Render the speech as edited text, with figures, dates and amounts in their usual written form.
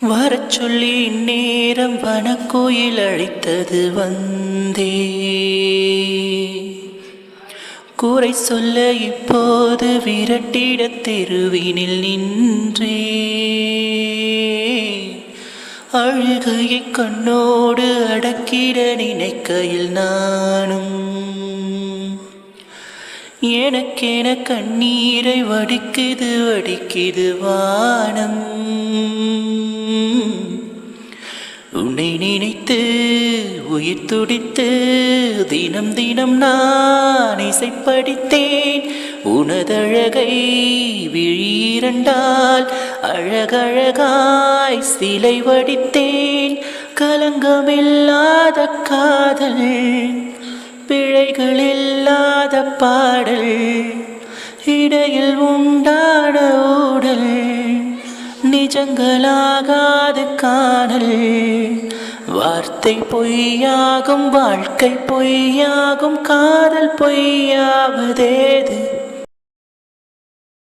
வரச் சொல்லி இந்நேரம் வனக்கோயில் அழைத்தது வந்தே. கூரை சொல்ல இப்போது விரட்டிட தெருவினில் நின்றே. அழுகையை கண்ணோடு அடக்கிட நினைக்கையில் நானும் எனக்கென கண்ணீரை வடிக்குது வடிக்குது வானம். உன்னை நினைத்து உயிர் துடித்து தினம் தினம் நான் இசைப்படித்தேன். உனதழகை விழிரண்டால் அழகழகாய் சிலை வடித்தேன். கலங்கமில்லாத காதல், பிழைகள் இல்லாத பாடல், இடையில் உண்டான ஊடல், நிஜங்களாகாது காணல். வார்த்தை பொய்யாகும், வாழ்க்கை பொய்யாகும், காதல் பொய்யாவதேது?